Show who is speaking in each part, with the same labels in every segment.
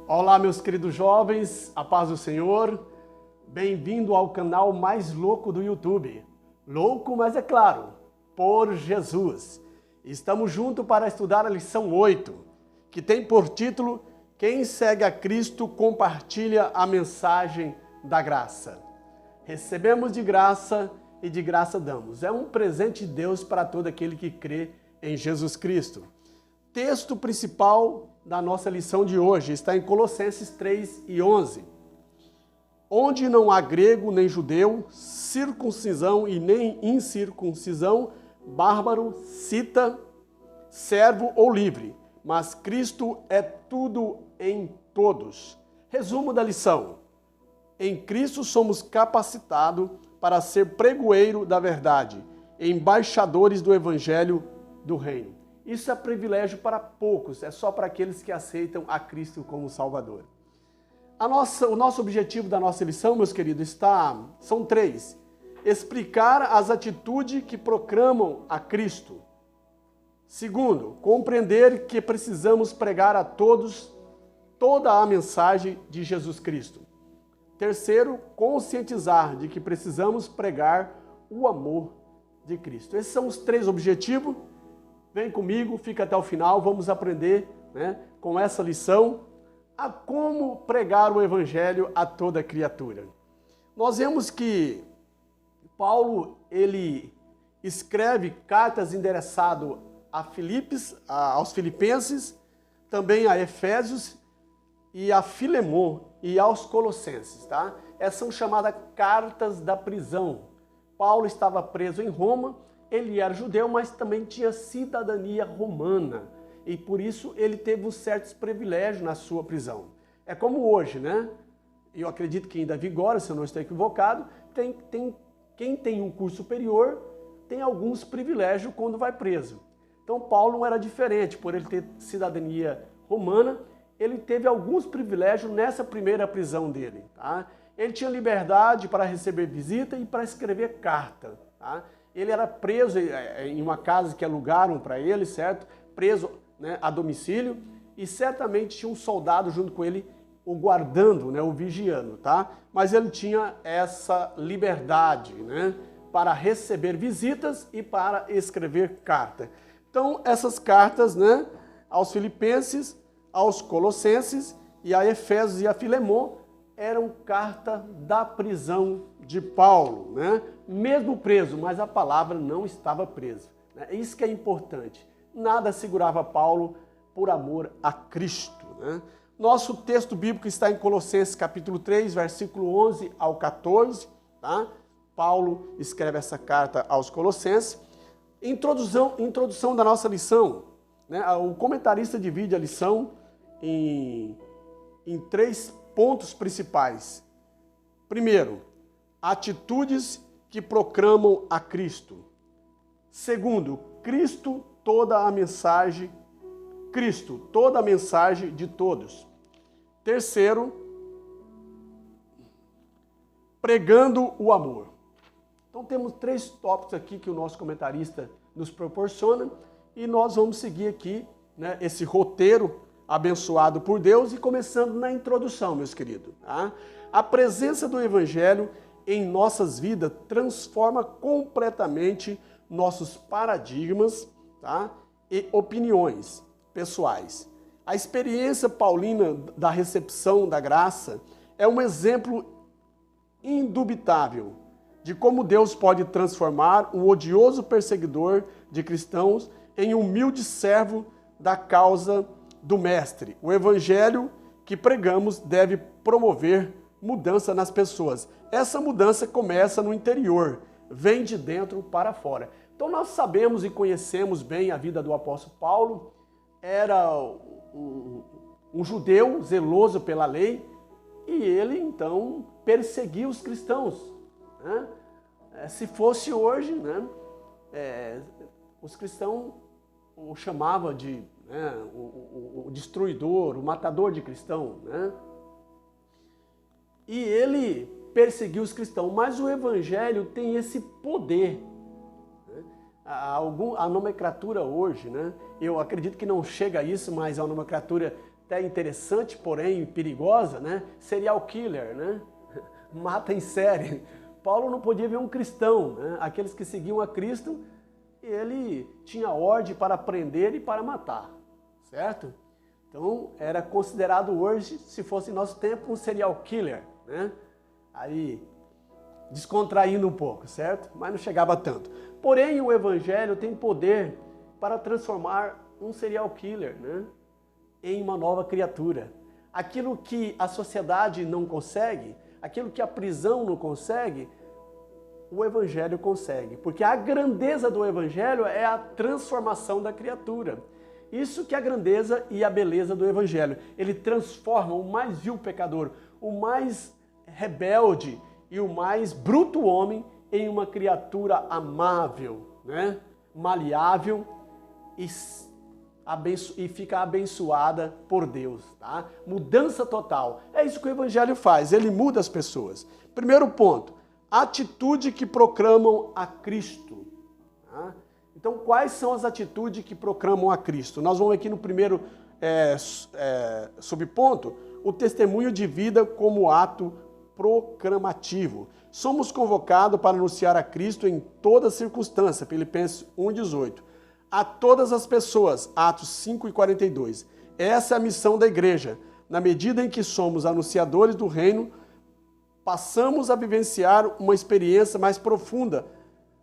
Speaker 1: Olá, meus queridos jovens, a paz do Senhor. Bem-vindo ao canal mais louco do YouTube. Louco, mas é claro, por Jesus. Estamos juntos para estudar a lição 8, que tem por título Quem segue a Cristo compartilha a mensagem da graça. Recebemos de graça e de graça damos. É um presente de Deus para todo aquele que crê em Jesus Cristo. Texto principal da nossa lição de hoje está em Colossenses 3:11. Onde não há grego nem judeu, circuncisão e nem incircuncisão, bárbaro, cita, servo ou livre, mas Cristo é tudo em todos. Resumo da lição. Em Cristo somos capacitados para ser pregoeiro da verdade, embaixadores do Evangelho do Reino. Isso é privilégio para poucos, é só para aqueles que aceitam a Cristo como Salvador. O nosso objetivo da nossa lição, meus queridos, são 3. Explicar as atitudes que proclamam a Cristo. Segundo, compreender que precisamos pregar a todos toda a mensagem de Jesus Cristo. Terceiro, conscientizar de que precisamos pregar o amor de Cristo. Esses são os 3 objetivos. Vem comigo, fica até o final, vamos aprender, com essa lição a como pregar o Evangelho a toda criatura. Nós vemos que Paulo, ele escreve cartas endereçadas aos Filipenses, também a Efésios e a Filemon e aos Colossenses, tá? Essas são chamadas cartas da prisão. Paulo estava preso em Roma. Ele era judeu, mas também tinha cidadania romana. E por isso ele teve uns certos privilégios na sua prisão. É como hoje, né? Eu acredito que ainda vigora, se eu não estou equivocado, quem tem um curso superior tem alguns privilégios quando vai preso. Então Paulo não era diferente, por ele ter cidadania romana, ele teve alguns privilégios nessa primeira prisão dele. Tá? Ele tinha liberdade para receber visita e para escrever carta. Tá? Ele era preso em uma casa que alugaram para ele, certo? Preso, a domicílio, e certamente tinha um soldado junto com ele o guardando, o vigiando, tá? Mas ele tinha essa liberdade, para receber visitas e para escrever carta. Então, essas cartas, aos Filipenses, aos Colossenses e a Efésios e a Filemon eram carta da prisão de Paulo, Mesmo preso, mas a palavra não estava presa. Isso que é importante. Nada segurava Paulo por amor a Cristo. Nosso texto bíblico está em Colossenses capítulo 3, versículo 11 ao 14. Tá? Paulo escreve essa carta aos Colossenses. Introdução da nossa lição. O comentarista divide a lição em 3 pontos principais. Primeiro, atitudes que proclamam a Cristo. Segundo, Cristo, toda a mensagem de todos. Terceiro, pregando o amor. Então temos 3 tópicos aqui que o nosso comentarista nos proporciona e nós vamos seguir aqui, esse roteiro abençoado por Deus e começando na introdução, meus queridos. Tá? A presença do Evangelho em nossas vidas transforma completamente nossos paradigmas, tá? E opiniões pessoais. A experiência paulina da recepção da graça é um exemplo indubitável de como Deus pode transformar um odioso perseguidor de cristãos em um humilde servo da causa do Mestre. O Evangelho que pregamos deve promover mudança nas pessoas. Essa mudança começa no interior, vem de dentro para fora. Então nós sabemos e conhecemos bem a vida do apóstolo Paulo. Era um judeu zeloso pela lei e ele então perseguia os cristãos. Se fosse hoje, os cristãos o chamavam de o destruidor, o matador de cristão. E ele perseguiu os cristãos, mas o Evangelho tem esse poder. A nomenclatura hoje, eu acredito que não chega a isso, mas a nomenclatura até interessante, porém perigosa, né? Serial killer, né? Mata em série. Paulo não podia ver um cristão, né? Aqueles que seguiam a Cristo, ele tinha ordem para prender e para matar, certo? Então, era considerado hoje, se fosse em nosso tempo, um serial killer, né? Aí, descontraindo um pouco, certo? Mas não chegava tanto. Porém, o Evangelho tem poder para transformar um serial killer, né, em uma nova criatura. Aquilo que a sociedade não consegue, aquilo que a prisão não consegue, o Evangelho consegue. Porque a grandeza do Evangelho é a transformação da criatura. Isso que é a grandeza e a beleza do Evangelho. Ele transforma o mais vil pecador, o mais rebelde e o mais bruto homem em uma criatura amável, né? Maleável e fica abençoada por Deus, tá? Mudança total. É isso que o Evangelho faz, ele muda as pessoas. Primeiro ponto, atitude que proclamam a Cristo. Tá? Então, quais são as atitudes que proclamam a Cristo? Nós vamos aqui no primeiro subponto, o testemunho de vida como ato proclamativo. Somos convocados para anunciar a Cristo em toda circunstância, Filipenses 1,18. A todas as pessoas, Atos 5,42. Essa é a missão da igreja. Na medida em que somos anunciadores do reino, passamos a vivenciar uma experiência mais profunda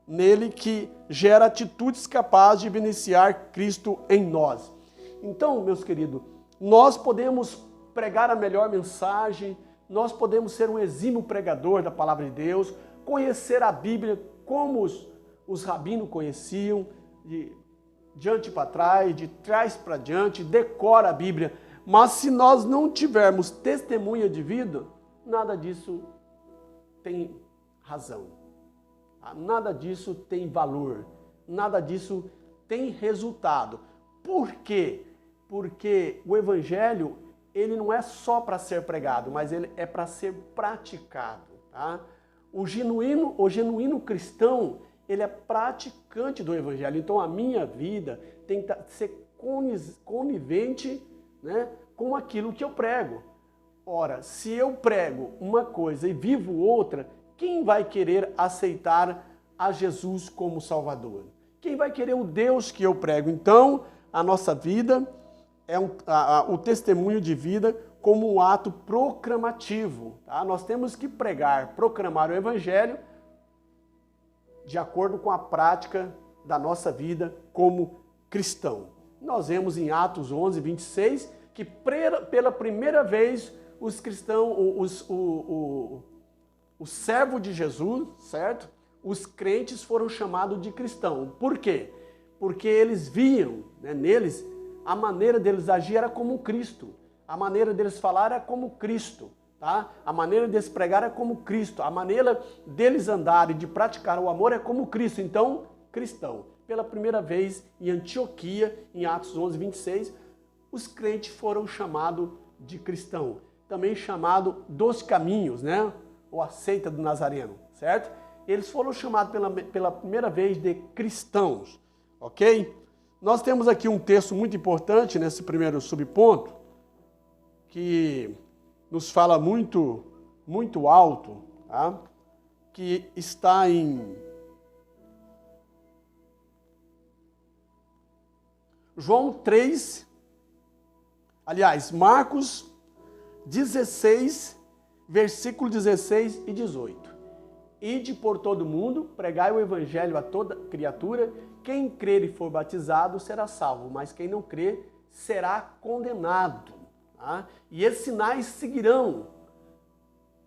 Speaker 1: nele que gera atitudes capazes de evidenciar Cristo em nós. Então, meus queridos, nós podemos pregar a melhor mensagem, nós podemos ser um exímio pregador da palavra de Deus, conhecer a Bíblia como os rabinos conheciam, de diante para trás, de trás para diante, decora a Bíblia. Mas se nós não tivermos testemunha de vida, nada disso tem razão. Nada disso tem valor. Nada disso tem resultado. Por quê? Porque o Evangelho, ele não é só para ser pregado, mas ele é para ser praticado. Tá? O genuíno cristão, ele é praticante do Evangelho. Então a minha vida tem que ser conivente, né, com aquilo que eu prego. Ora, se eu prego uma coisa e vivo outra, quem vai querer aceitar a Jesus como Salvador? Quem vai querer o Deus que eu prego? Então, a nossa vida é o testemunho de vida como um ato proclamativo. Tá? Nós temos que pregar, proclamar o Evangelho de acordo com a prática da nossa vida como cristão. Nós vemos em Atos 11, 26, que pela primeira vez os cristãos, o servo de Jesus, certo? Os crentes foram chamados de cristão. Por quê? Porque eles viam, né, neles, a maneira deles agir era como Cristo. A maneira deles falar era como Cristo. Tá? A maneira deles pregar é como Cristo. A maneira deles andar e de praticar o amor é como Cristo. Então, cristão. Pela primeira vez em Antioquia, em Atos 11, 26, os crentes foram chamados de cristão. Também chamado dos caminhos, né? Ou a seita do Nazareno, certo? Eles foram chamados pela primeira vez de cristãos, ok? Nós temos aqui um texto muito importante nesse primeiro subponto, que nos fala muito, muito alto, tá? Que está em João 3, aliás, Marcos 16, versículo 16 e 18. Ide por todo mundo, pregai o evangelho a toda criatura, quem crer e for batizado será salvo, mas quem não crer será condenado. Tá? E esses sinais seguirão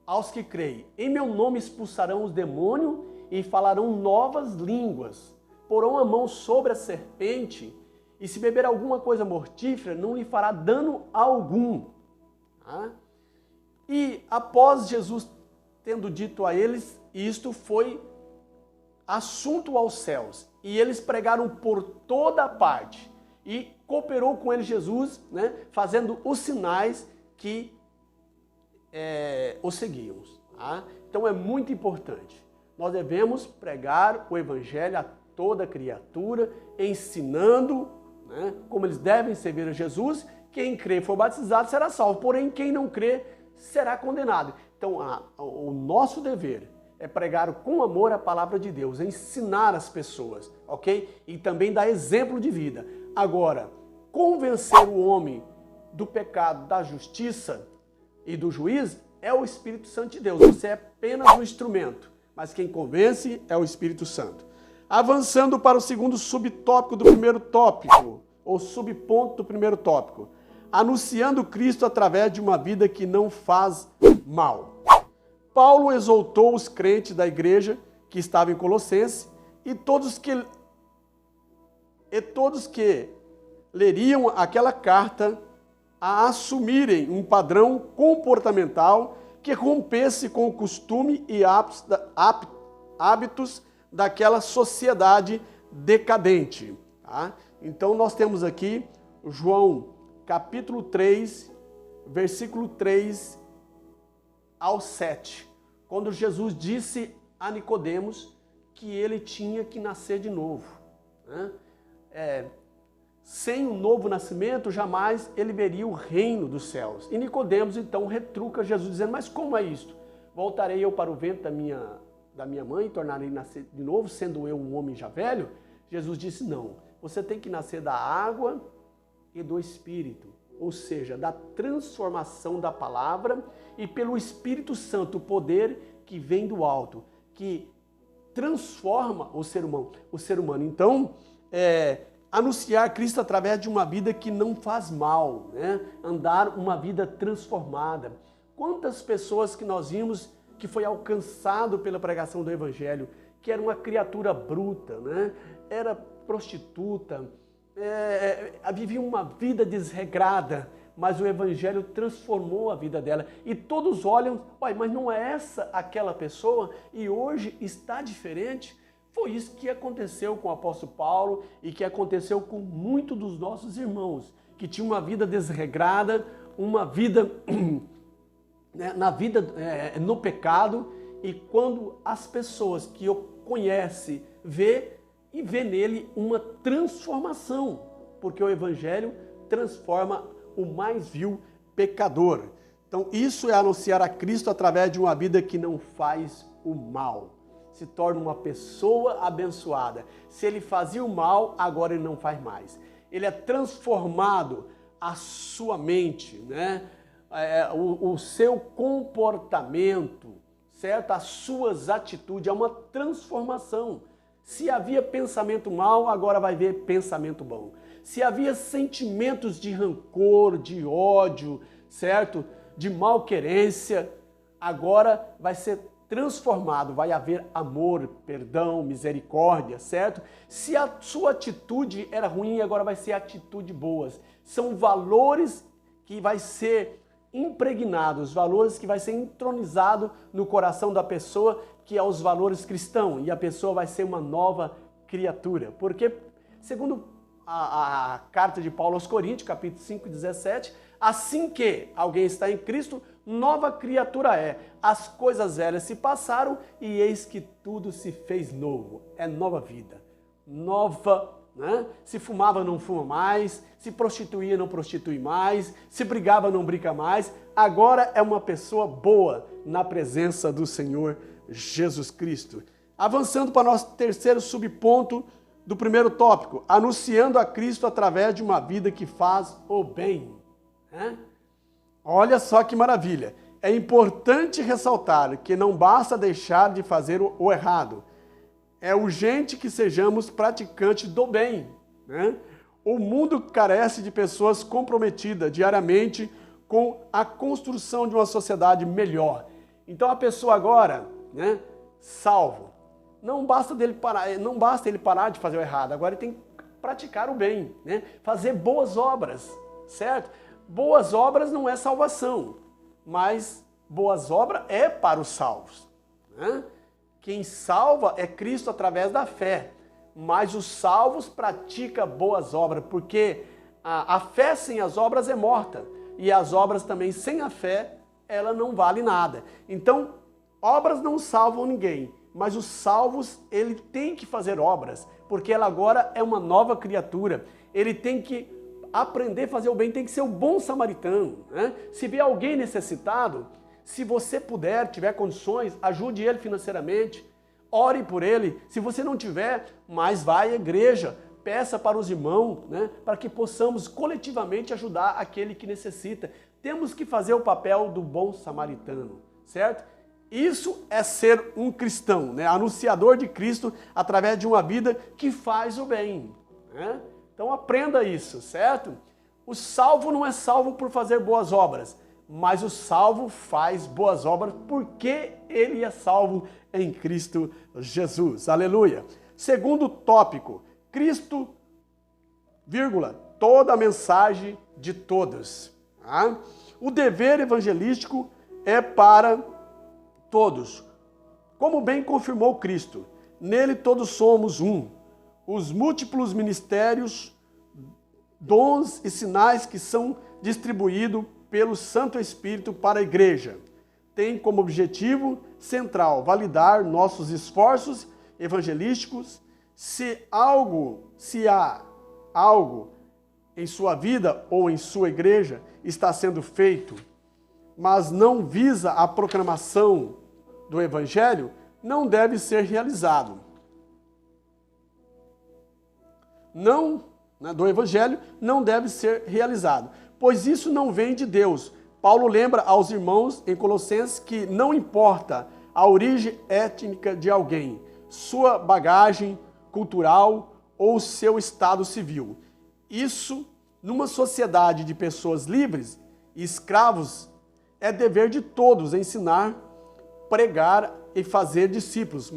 Speaker 1: aos que creem. Em meu nome expulsarão os demônios e falarão novas línguas. Porão a mão sobre a serpente e se beber alguma coisa mortífera não lhe fará dano algum. Tá? E após Jesus tendo dito a eles, isto foi assunto aos céus. E eles pregaram por toda parte. E cooperou com eles Jesus, né, fazendo os sinais que os seguiam. Tá? Então é muito importante. Nós devemos pregar o evangelho a toda criatura, ensinando, né, como eles devem servir a Jesus, Quem crê e for batizado será salvo, porém quem não crê será condenado. Então, o nosso dever é pregar com amor a palavra de Deus, ensinar as pessoas, ok? E também dar exemplo de vida. Agora, convencer o homem do pecado, da justiça e do juízo é o Espírito Santo de Deus. Você é apenas um instrumento, mas quem convence é o Espírito Santo. Avançando para o segundo subtópico do primeiro tópico, ou subponto do primeiro tópico. Anunciando Cristo através de uma vida que não faz mal. Paulo exortou os crentes da igreja que estava em Colossenses e todos que leriam aquela carta a assumirem um padrão comportamental que rompesse com o costume e hábitos daquela sociedade decadente. Tá? Então nós temos aqui João capítulo 3, versículo 3 ao 7, quando Jesus disse a Nicodemos que ele tinha que nascer de novo. Né? Sem um novo nascimento, jamais ele veria o reino dos céus. E Nicodemos então retruca Jesus, dizendo, mas como é isto? Voltarei eu para o ventre da minha mãe e tornarei nascer de novo, sendo eu um homem já velho? Jesus disse, não, você tem que nascer da água e do Espírito, ou seja, da transformação da palavra e pelo Espírito Santo, o poder que vem do alto, que transforma o ser humano. Então, anunciar Cristo através de uma vida que não faz mal, né? Andar uma vida transformada. Quantas pessoas que nós vimos que foi alcançado pela pregação do Evangelho, que era uma criatura bruta, né? Era prostituta, vivia uma vida desregrada, mas o Evangelho transformou a vida dela. E todos olham, mas não é essa aquela pessoa? E hoje está diferente? Foi isso que aconteceu com o apóstolo Paulo e que aconteceu com muitos dos nossos irmãos, que tinham uma vida desregrada, uma vida no pecado, e quando as pessoas que o conhecem vê nele uma transformação, porque o Evangelho transforma o mais vil pecador. Então isso é anunciar a Cristo através de uma vida que não faz o mal. Se torna uma pessoa abençoada. Se ele fazia o mal, agora ele não faz mais. Ele é transformado, a sua mente, né? O seu comportamento, certo? As suas atitudes, é uma transformação. Se havia pensamento mau, agora vai ver pensamento bom. Se havia sentimentos de rancor, de ódio, certo? De malquerência, agora vai ser transformado, vai haver amor, perdão, misericórdia, certo? Se a sua atitude era ruim, agora vai ser atitude boas. São valores que vai ser impregnados, valores que vai ser entronizado no coração da pessoa, que é os valores cristãos, e a pessoa vai ser uma nova criatura. Porque, segundo a carta de Paulo aos Coríntios, capítulo 5, 17, assim que alguém está em Cristo, nova criatura é. As coisas velhas se passaram e eis que tudo se fez novo. É nova vida. Nova, né? Se fumava, não fuma mais. Se prostituía, não prostitui mais. Se brigava, não briga mais. Agora é uma pessoa boa na presença do Senhor Jesus Cristo. Avançando para o nosso terceiro subponto do primeiro tópico, anunciando a Cristo através de uma vida que faz o bem. Né? Olha só que maravilha. É importante ressaltar que não basta deixar de fazer o errado. É urgente que sejamos praticantes do bem. Né? O mundo carece de pessoas comprometidas diariamente com a construção de uma sociedade melhor. Então a pessoa agora, né, salvo, não basta ele parar de fazer o errado, agora ele tem que praticar o bem, né? Fazer boas obras, certo? Boas obras não é salvação, mas boas obras é para os salvos. Né? Quem salva é Cristo através da fé, mas os salvos praticam boas obras, porque a fé sem as obras é morta, e as obras também sem a fé, ela não vale nada. Então, obras não salvam ninguém, mas os salvos, ele tem que fazer obras, porque ela agora é uma nova criatura. Ele tem que aprender a fazer o bem, tem que ser o bom samaritano, né? Se vê alguém necessitado, se você puder, tiver condições, ajude ele financeiramente, ore por ele. Se você não tiver, mas vai à igreja, peça para os irmãos, né? Para que possamos coletivamente ajudar aquele que necessita. Temos que fazer o papel do bom samaritano, certo? Isso é ser um cristão, né? Anunciador de Cristo através de uma vida que faz o bem, né? Então aprenda isso, certo? O salvo não é salvo por fazer boas obras, mas o salvo faz boas obras porque ele é salvo em Cristo Jesus. Aleluia! Segundo tópico, Cristo, toda a mensagem de todos. Tá? O dever evangelístico é para todos. Como bem confirmou Cristo, nele todos somos um. Os múltiplos ministérios, dons e sinais que são distribuídos pelo Santo Espírito para a igreja têm como objetivo central validar nossos esforços evangelísticos. Se há algo em sua vida ou em sua igreja está sendo feito, mas não visa a proclamação do Evangelho, não deve ser realizado. Do Evangelho não deve ser realizado, pois isso não vem de Deus. Paulo lembra aos irmãos em Colossenses que não importa a origem étnica de alguém, sua bagagem cultural ou seu estado civil. Isso, numa sociedade de pessoas livres e escravos, é dever de todos ensinar, pregar e fazer discípulos.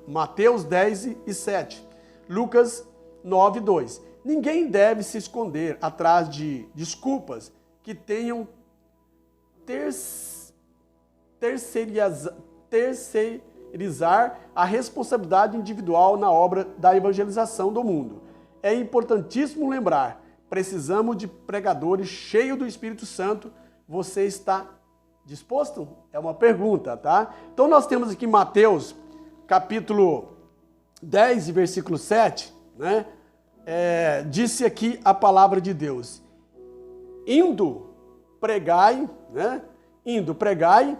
Speaker 1: Mateus 10:7, Lucas 9:2. Ninguém deve se esconder atrás de desculpas que tenham terceirizar a responsabilidade individual na obra da evangelização do mundo. É importantíssimo lembrar, precisamos de pregadores cheios do Espírito Santo. Você está disposto? É uma pergunta, tá? Então nós temos aqui Mateus, capítulo 10, versículo 7, né? Disse aqui a palavra de Deus. Indo, pregai, né? Indo, pregai,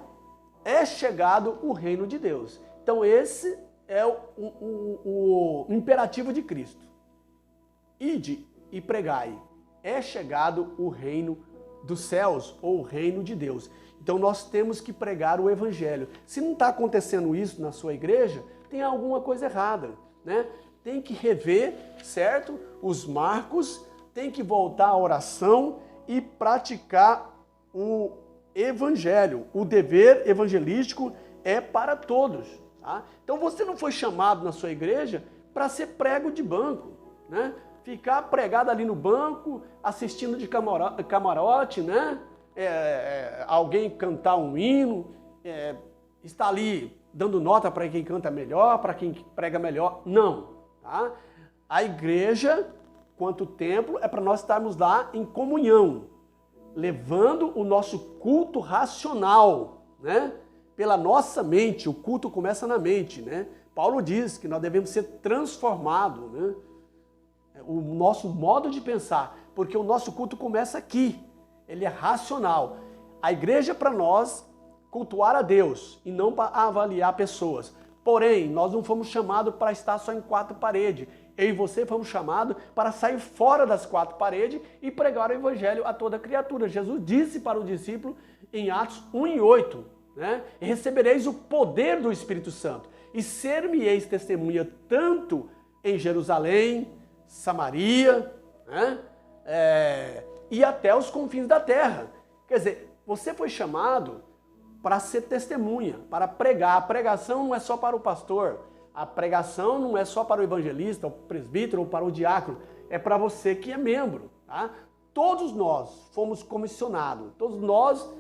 Speaker 1: é chegado o reino de Deus. Então esse é o imperativo de Cristo. Ide e pregai, é chegado o reino dos céus ou o reino de Deus. Então nós temos que pregar o evangelho. Se não está acontecendo isso na sua igreja, tem alguma coisa errada, né? Tem que rever, certo? Os marcos, tem que voltar à oração e praticar o evangelho. O dever evangelístico é para todos, tá? Então você não foi chamado na sua igreja para ser prego de banco, né? Ficar pregado ali no banco, assistindo de camarote, né? Alguém cantar um hino, está ali dando nota para quem canta melhor, para quem prega melhor. Não, tá? A igreja, quanto templo, é para nós estarmos lá em comunhão, levando o nosso culto racional, né? Pela nossa mente. O culto começa na mente, né? Paulo diz que nós devemos ser transformados, né? O nosso modo de pensar, porque o nosso culto começa aqui, ele é racional. A igreja é para nós cultuar a Deus e não para avaliar pessoas. Porém, nós não fomos chamados para estar só em quatro paredes. Eu e você fomos chamados para sair fora das quatro paredes e pregar o evangelho a toda criatura. Jesus disse para o discípulo em Atos 1:8, né? E recebereis o poder do Espírito Santo e ser-me-eis testemunha tanto em Jerusalém, Samaria, né? E até os confins da terra. Quer dizer, você foi chamado para ser testemunha, para pregar. A pregação não é só para o pastor, a pregação não é só para o evangelista, o presbítero ou para o diácono, é para você que é membro, tá? Todos nós fomos comissionados, todos nós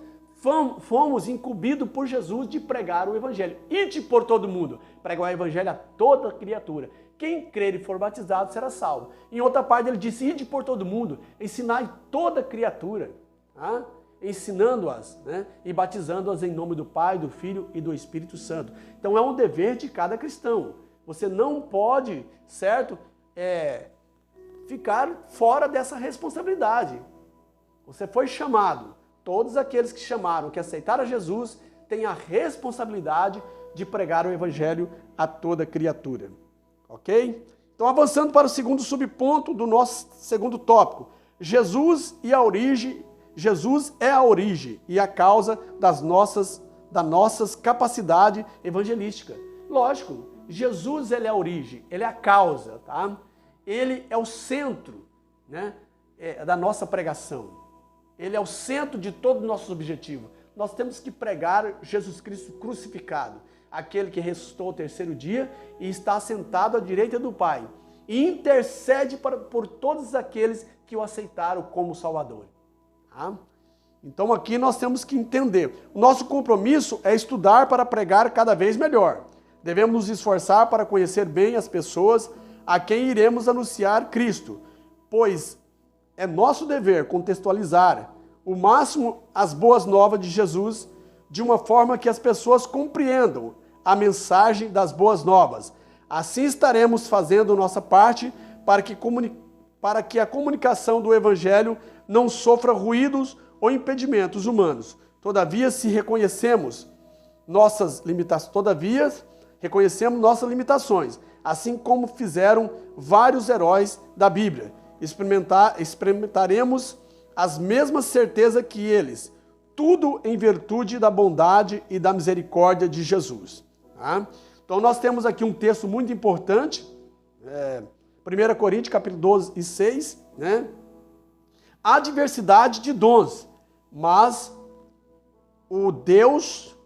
Speaker 1: fomos incumbidos por Jesus de pregar o evangelho. Ide por todo mundo, pregar o evangelho a toda criatura. Quem crer e for batizado será salvo. Em outra parte ele disse, ide por todo mundo, ensinai toda criatura, tá? Ensinando-as, né? E batizando-as em nome do Pai, do Filho e do Espírito Santo. Então é um dever de cada cristão. Você não pode, certo, ficar fora dessa responsabilidade. Você foi chamado. Todos aqueles que chamaram, que aceitaram Jesus, têm a responsabilidade de pregar o evangelho a toda criatura. Ok? Então, avançando para o segundo subponto do nosso segundo tópico. Jesus é a origem e a causa da nossas capacidade evangelística. Lógico, Jesus ele é a origem, ele é a causa, tá? Ele é o centro, né, da nossa pregação. Ele é o centro de todos os nossos objetivos. Nós temos que pregar Jesus Cristo crucificado, aquele que ressuscitou ao terceiro dia e está sentado à direita do Pai. E intercede por todos aqueles que o aceitaram como Salvador. Tá? Então aqui nós temos que entender. O nosso compromisso é estudar para pregar cada vez melhor. Devemos nos esforçar para conhecer bem as pessoas a quem iremos anunciar Cristo, pois é nosso dever contextualizar o máximo as boas novas de Jesus de uma forma que as pessoas compreendam a mensagem das boas novas. Assim estaremos fazendo nossa parte para que a comunicação do Evangelho não sofra ruídos ou impedimentos humanos. Todavia, reconhecemos nossas limitações, assim como fizeram vários heróis da Bíblia. Experimentaremos as mesmas certezas que eles, tudo em virtude da bondade e da misericórdia de Jesus. Tá? Então nós temos aqui um texto muito importante, 1 Coríntios capítulo 12 e 6, né? Há diversidade de dons, mas Deus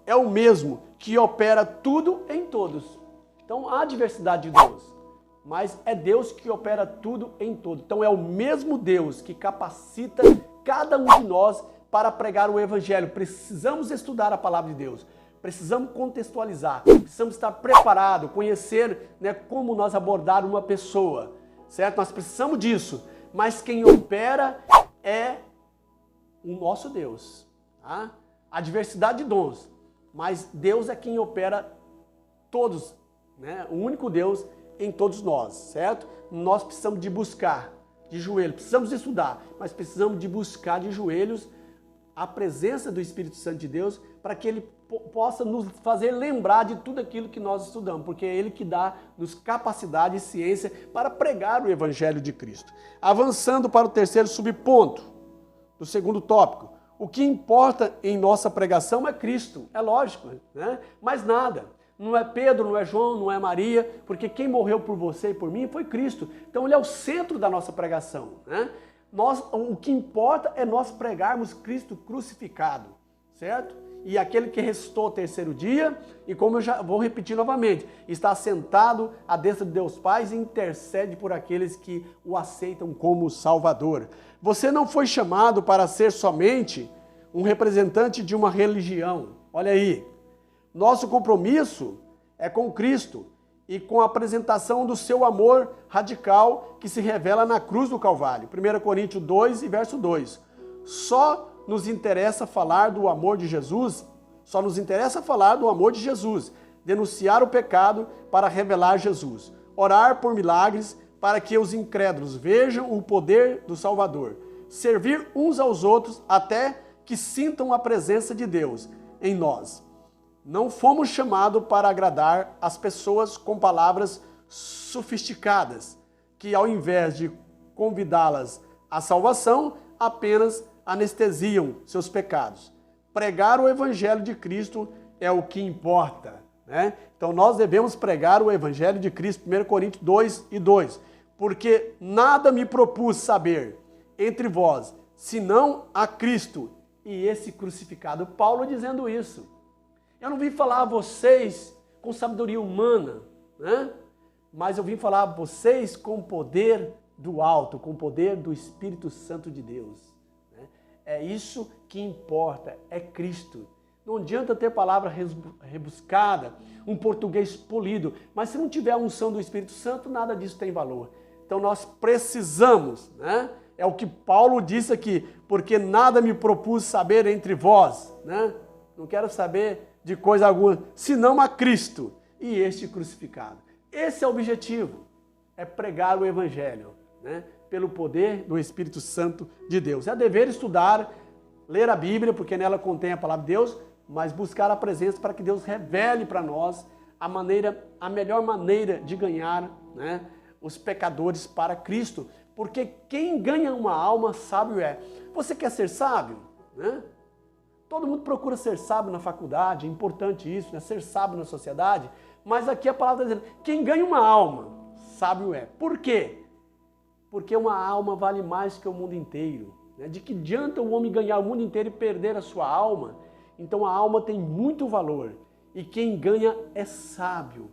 Speaker 1: é o mesmo que opera tudo em todos. Então há diversidade de dons, mas é Deus que opera tudo em todos. Então é o mesmo Deus que capacita cada um de nós para pregar o Evangelho. Precisamos estudar a palavra de Deus, precisamos contextualizar, precisamos estar preparados, conhecer, né, como nós abordar uma pessoa, certo? Nós precisamos disso, mas quem opera é o nosso Deus. Tá? A diversidade de dons, mas Deus é quem opera todos, né? O único Deus em todos nós, certo? Nós precisamos de buscar de joelhos, precisamos estudar, mas precisamos de buscar de joelhos a presença do Espírito Santo de Deus para que Ele possa nos fazer lembrar de tudo aquilo que nós estudamos, porque é Ele que dá-nos capacidade e ciência para pregar o Evangelho de Cristo. Avançando para o terceiro subponto do segundo tópico, o que importa em nossa pregação é Cristo, é lógico, né? Mais nada. Não é Pedro, não é João, não é Maria, porque quem morreu por você e por mim foi Cristo. Então Ele é o centro da nossa pregação, né? O que importa é nós pregarmos Cristo crucificado, certo? E aquele que ressuscitou ao terceiro dia, e como eu já vou repetir novamente, está sentado à destra de Deus Pai e intercede por aqueles que o aceitam como Salvador. Você não foi chamado para ser somente um representante de uma religião. Olha aí, nosso compromisso é com Cristo e com a apresentação do seu amor radical que se revela na cruz do Calvário. 1 Coríntios 2 e verso 2. Só nos interessa falar do amor de Jesus, denunciar o pecado para revelar Jesus, orar por milagres para que os incrédulos vejam o poder do Salvador, servir uns aos outros até que sintam a presença de Deus em nós. Não fomos chamados para agradar as pessoas com palavras sofisticadas, que ao invés de convidá-las à salvação, apenas anestesiam seus pecados. Pregar o Evangelho de Cristo é o que importa, né? Então nós devemos pregar o Evangelho de Cristo, 1 Coríntios 2 e 2. Porque nada me propus saber entre vós, senão a Cristo e esse crucificado. Paulo dizendo isso. Eu não vim falar a vocês com sabedoria humana, né? Mas eu vim falar a vocês com o poder do alto, com o poder do Espírito Santo de Deus. Né? É isso que importa, é Cristo. Não adianta ter palavra rebuscada, um português polido, mas se não tiver a unção do Espírito Santo, nada disso tem valor. Então nós precisamos, né? É o que Paulo disse aqui, porque nada me propus saber entre vós, né? Não quero saber de coisa alguma, senão a Cristo e este crucificado. Esse é o objetivo, é pregar o Evangelho, né? Pelo poder do Espírito Santo de Deus. É dever estudar, ler a Bíblia, porque nela contém a palavra de Deus, mas buscar a presença para que Deus revele para nós a melhor maneira de ganhar, né, os pecadores para Cristo. Porque quem ganha uma alma, sábio é. Você quer ser sábio? Né? Todo mundo procura ser sábio na faculdade, é importante isso, né? Ser sábio na sociedade. Mas aqui a palavra está dizendo, quem ganha uma alma, sábio é. Por quê? Porque uma alma vale mais que o mundo inteiro. Né? De que adianta o homem ganhar o mundo inteiro e perder a sua alma? Então a alma tem muito valor. E quem ganha é sábio.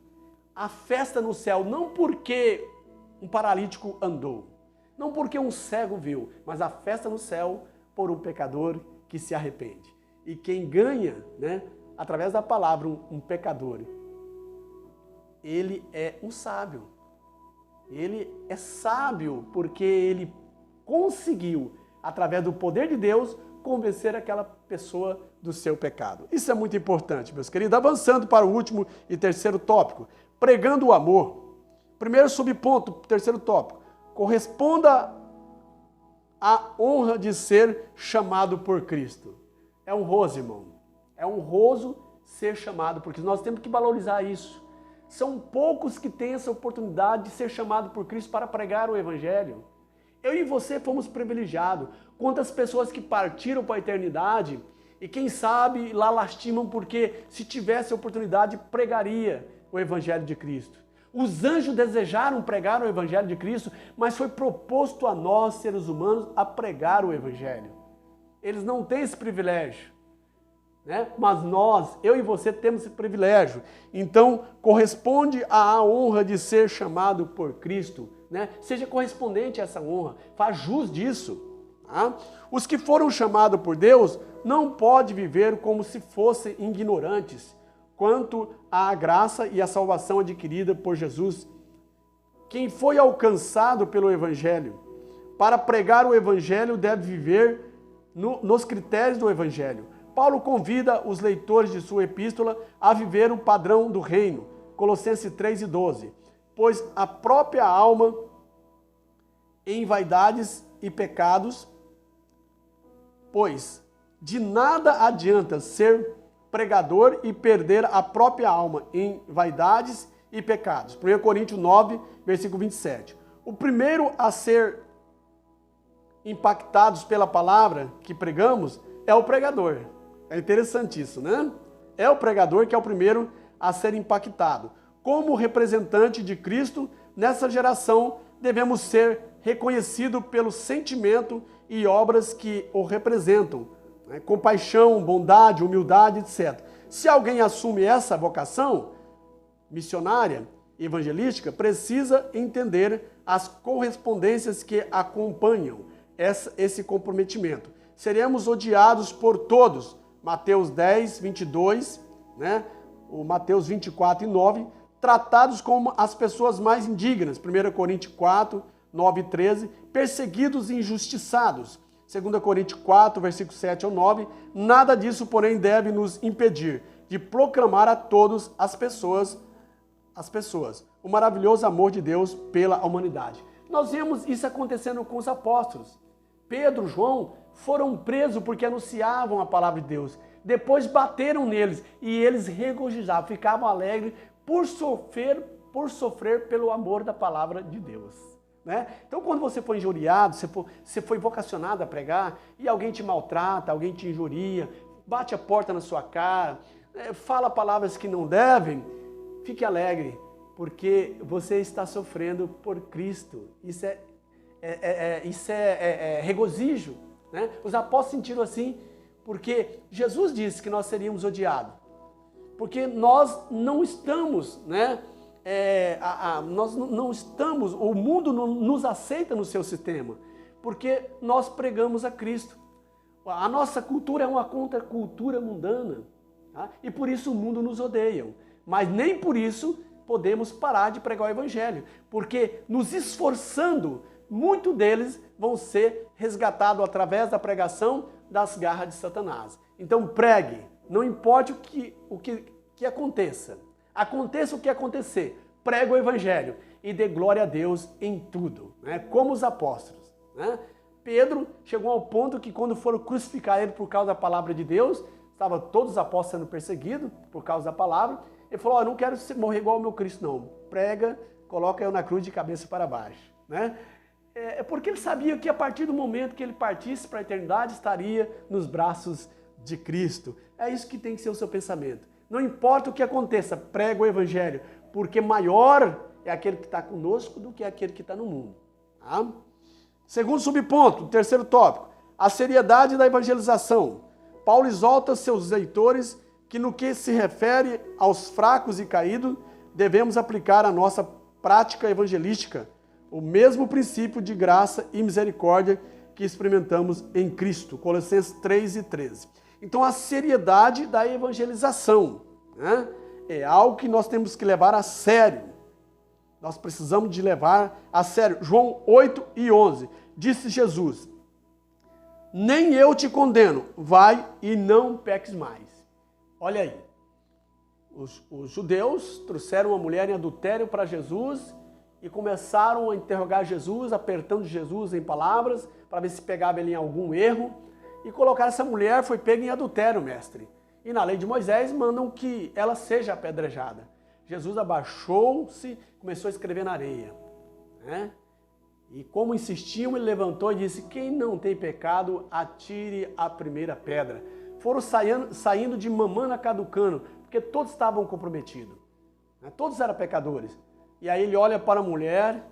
Speaker 1: A festa no céu, não porque um paralítico andou, não porque um cego viu, mas a festa no céu por um pecador que se arrepende. E quem ganha, né, através da palavra, um pecador, ele é um sábio. Ele é sábio porque ele conseguiu, através do poder de Deus, convencer aquela pessoa do seu pecado. Isso é muito importante, meus queridos. Avançando para o último e terceiro tópico, pregando o amor. Primeiro subponto, terceiro tópico, corresponda à honra de ser chamado por Cristo. É honroso, irmão. É honroso ser chamado por Cristo. Nós temos que valorizar isso. São poucos que têm essa oportunidade de ser chamado por Cristo para pregar o Evangelho. Eu e você fomos privilegiados. Quantas pessoas que partiram para a eternidade e quem sabe lá lastimam porque se tivesse a oportunidade pregaria o Evangelho de Cristo. Os anjos desejaram pregar o Evangelho de Cristo, mas foi proposto a nós, seres humanos, a pregar o Evangelho. Eles não têm esse privilégio, né? Mas nós, eu e você, temos esse privilégio. Então, corresponde à honra de ser chamado por Cristo, né? Seja correspondente a essa honra, faz jus disso. Tá? Os que foram chamados por Deus não podem viver como se fossem ignorantes quanto à graça e à salvação adquirida por Jesus. Quem foi alcançado pelo Evangelho, para pregar o Evangelho, deve viver nos critérios do Evangelho. Paulo convida os leitores de sua epístola a viver o padrão do reino, Colossenses 3:12, pois a própria alma em vaidades e pecados, pois de nada adianta ser pregador e perder a própria alma em vaidades e pecados. 1 Coríntios 9, versículo 27. O primeiro a ser impactados pela palavra que pregamos é o pregador. É interessante isso, né? É o pregador que é o primeiro a ser impactado. Como representante de Cristo, nessa geração, devemos ser reconhecidos pelo sentimento e obras que o representam. Né? Compaixão, bondade, humildade, etc. Se alguém assume essa vocação missionária, evangelística, precisa entender as correspondências que acompanham esse comprometimento. Seremos odiados por todos. Mateus 10, 22, né? O Mateus 24 e 9, tratados como as pessoas mais indignas. 1 Coríntios 4, 9 e 13, perseguidos e injustiçados. 2 Coríntios 4, versículo 7 ao 9, nada disso, porém, deve nos impedir de proclamar a todas as pessoas o maravilhoso amor de Deus pela humanidade. Nós vemos isso acontecendo com os apóstolos. Pedro, João foram presos porque anunciavam a palavra de Deus. Depois bateram neles e eles regozijavam, ficavam alegres por sofrer pelo amor da palavra de Deus. Né? Então, quando você foi injuriado, você foi vocacionado a pregar e alguém te maltrata, alguém te injuria, bate a porta na sua cara, fala palavras que não devem, fique alegre, porque você está sofrendo por Cristo. Isso é regozijo. Né? Os apóstolos sentiram assim porque Jesus disse que nós seríamos odiados. Porque nós não estamos, né? Nós não estamos, o mundo não nos aceita no seu sistema, porque nós pregamos a Cristo. A nossa cultura é uma contracultura mundana, tá? E por isso o mundo nos odeia. Mas nem por isso podemos parar de pregar o Evangelho, porque nos esforçando, muitos deles vão ser resgatados através da pregação das garras de Satanás. Então pregue, não importa o que aconteça. Aconteça o que acontecer, prega o evangelho e dê glória a Deus em tudo, né? Como os apóstolos, né? Pedro chegou ao ponto que quando foram crucificar ele por causa da palavra de Deus, estavam todos os apóstolos sendo perseguidos por causa da palavra, ele falou, eu não quero morrer igual ao meu Cristo não, prega, coloca eu na cruz de cabeça para baixo, né? É porque ele sabia que a partir do momento que ele partisse para a eternidade, estaria nos braços de Cristo. É isso que tem que ser o seu pensamento. Não importa o que aconteça, prega o evangelho, porque maior é aquele que está conosco do que aquele que está no mundo. Tá? Segundo subponto, terceiro tópico, a seriedade da evangelização. Paulo exalta seus leitores que no que se refere aos fracos e caídos, devemos aplicar a nossa prática evangelística, o mesmo princípio de graça e misericórdia que experimentamos em Cristo. Colossenses 3:13. Então a seriedade da evangelização, né, é algo que nós temos que levar a sério. Nós precisamos de levar a sério. João 8:11. Disse Jesus, nem eu te condeno, vai e não peques mais. Olha aí, os judeus trouxeram uma mulher em adultério para Jesus e começaram a interrogar Jesus, apertando Jesus em palavras, para ver se pegava ele em algum erro, e colocaram essa mulher, foi pega em adultério, mestre. E na lei de Moisés mandam que ela seja apedrejada. Jesus abaixou-se, começou a escrever na areia, né? E como insistiam, ele levantou e disse, quem não tem pecado, atire a primeira pedra. Foram saindo de mamana caducando, porque todos estavam comprometidos, né? Todos eram pecadores. E aí ele olha para a mulher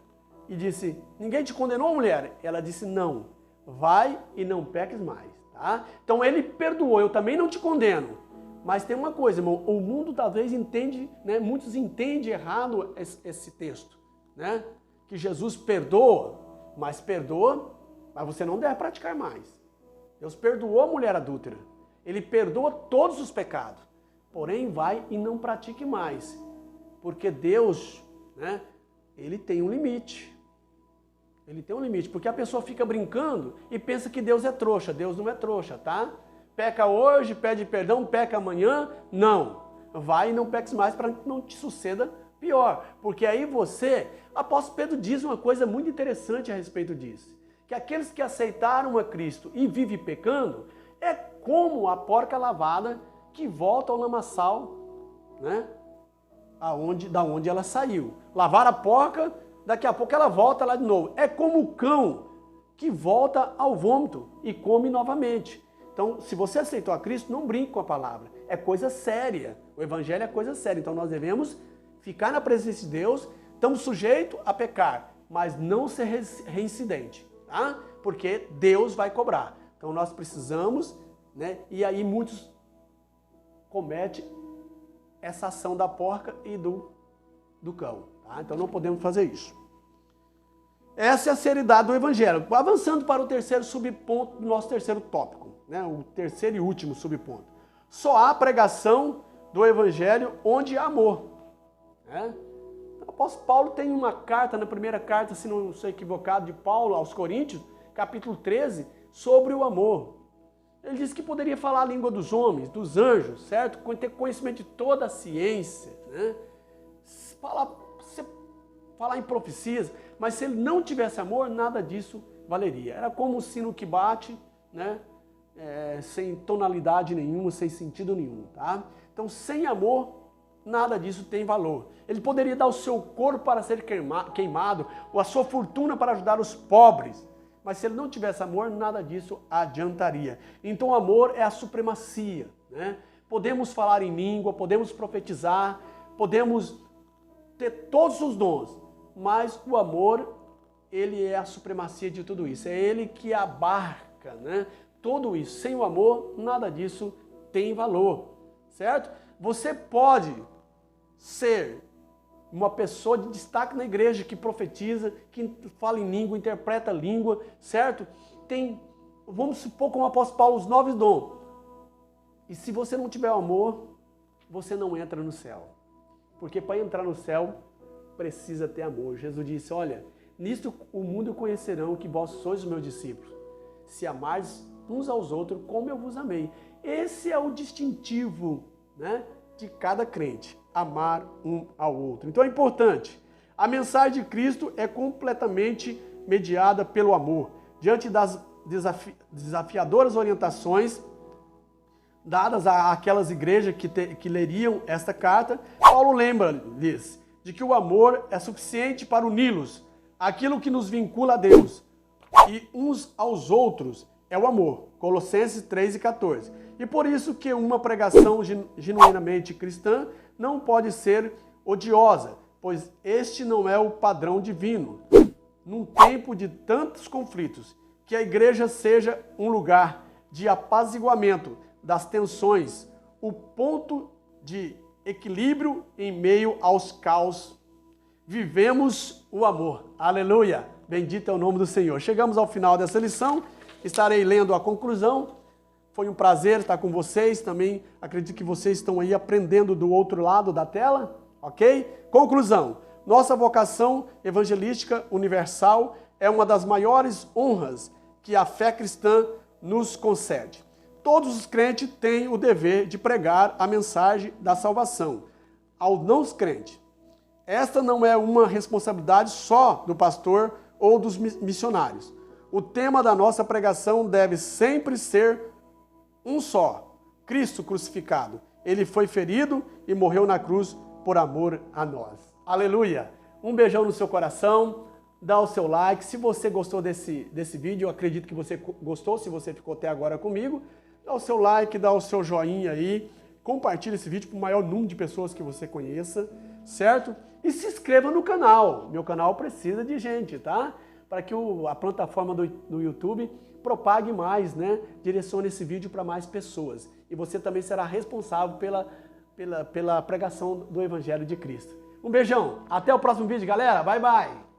Speaker 1: e disse, ninguém te condenou, mulher? Ela disse, não, vai e não peques mais. Tá? Então ele perdoou, eu também não te condeno. Mas tem uma coisa, irmão, o mundo talvez entende, né, muitos entendem errado esse texto, né? Que Jesus perdoa, mas você não deve praticar mais. Deus perdoou a mulher adúltera, ele perdoa todos os pecados, porém vai e não pratique mais, porque Deus, né, ele tem um limite. Ele tem um limite, porque a pessoa fica brincando e pensa que Deus é trouxa. Deus não é trouxa, tá? Peca hoje, pede perdão, peca amanhã. Não. Vai e não peques mais para que não te suceda pior. Porque aí você... Apóstolo Pedro diz uma coisa muito interessante a respeito disso. Que aqueles que aceitaram a Cristo e vivem pecando é como a porca lavada que volta ao lamaçal, né? Da onde ela saiu. Lavar a porca... Daqui a pouco ela volta lá de novo. É como o cão que volta ao vômito e come novamente. Então, se você aceitou a Cristo, não brinque com a palavra. É coisa séria. O evangelho é coisa séria. Então, nós devemos ficar na presença de Deus. Estamos sujeitos a pecar, mas não ser reincidente, tá? Porque Deus vai cobrar. Então, nós precisamos, né? E aí muitos cometem essa ação da porca e do cão. Então não podemos fazer isso. Essa é a seriedade do evangelho. Avançando para o terceiro subponto do nosso terceiro tópico, né? O terceiro e último subponto. Só há pregação do evangelho onde há amor, né? O apóstolo Paulo tem uma carta, na primeira carta, se não sou equivocado, de Paulo aos Coríntios, capítulo 13, sobre o amor. Ele disse que poderia falar a língua dos homens, dos anjos, certo? Ter conhecimento de toda a ciência, né? Falar em profecias, mas se ele não tivesse amor, nada disso valeria. Era como um sino que bate, né? Sem tonalidade nenhuma, sem sentido nenhum. Tá? Então, sem amor, nada disso tem valor. Ele poderia dar o seu corpo para ser queimado, ou a sua fortuna para ajudar os pobres, mas se ele não tivesse amor, nada disso adiantaria. Então, o amor é a supremacia, né? Podemos falar em língua, podemos profetizar, podemos ter todos os dons, mas o amor, ele é a supremacia de tudo isso. É ele que abarca, né, tudo isso. Sem o amor, nada disso tem valor, certo? Você pode ser uma pessoa de destaque na igreja, que profetiza, que fala em língua, interpreta a língua, certo? Vamos supor, como o apóstolo Paulo, os 9 dons. E se você não tiver amor, você não entra no céu. Porque para entrar no céu, precisa ter amor. Jesus disse, olha, nisto o mundo conhecerão que vós sois os meus discípulos, se amardes uns aos outros como eu vos amei. Esse é o distintivo, né, de cada crente, amar um ao outro. Então é importante. A mensagem de Cristo é completamente mediada pelo amor. Diante das desafiadoras orientações dadas àquelas igrejas que leriam esta carta, Paulo lembra-lhes de que o amor é suficiente para uni-los, aquilo que nos vincula a Deus, e uns aos outros é o amor. Colossenses 3:14. E por isso que uma pregação genuinamente cristã não pode ser odiosa, pois este não é o padrão divino. Num tempo de tantos conflitos, que a igreja seja um lugar de apaziguamento das tensões, o ponto de equilíbrio em meio aos caos. Vivemos o amor. Aleluia! Bendito é o nome do Senhor. Chegamos ao final dessa lição, estarei lendo a conclusão. Foi um prazer estar com vocês, também acredito que vocês estão aí aprendendo do outro lado da tela, ok? Conclusão. Nossa vocação evangelística universal é uma das maiores honras que a fé cristã nos concede. Todos os crentes têm o dever de pregar a mensagem da salvação aos não crentes. Esta não é uma responsabilidade só do pastor ou dos missionários. O tema da nossa pregação deve sempre ser um só: Cristo crucificado. Ele foi ferido e morreu na cruz por amor a nós. Aleluia! Um beijão no seu coração, dá o seu like. Se você gostou desse vídeo, eu acredito que você gostou, se você ficou até agora comigo, dá o seu like, dá o seu joinha aí, compartilha esse vídeo para o maior número de pessoas que você conheça, certo? E se inscreva no canal. Meu canal precisa de gente, tá? Para que a plataforma do YouTube propague mais, né? Direcione esse vídeo para mais pessoas. E você também será responsável pela pregação do Evangelho de Cristo. Um beijão, até o próximo vídeo, galera. Bye, bye!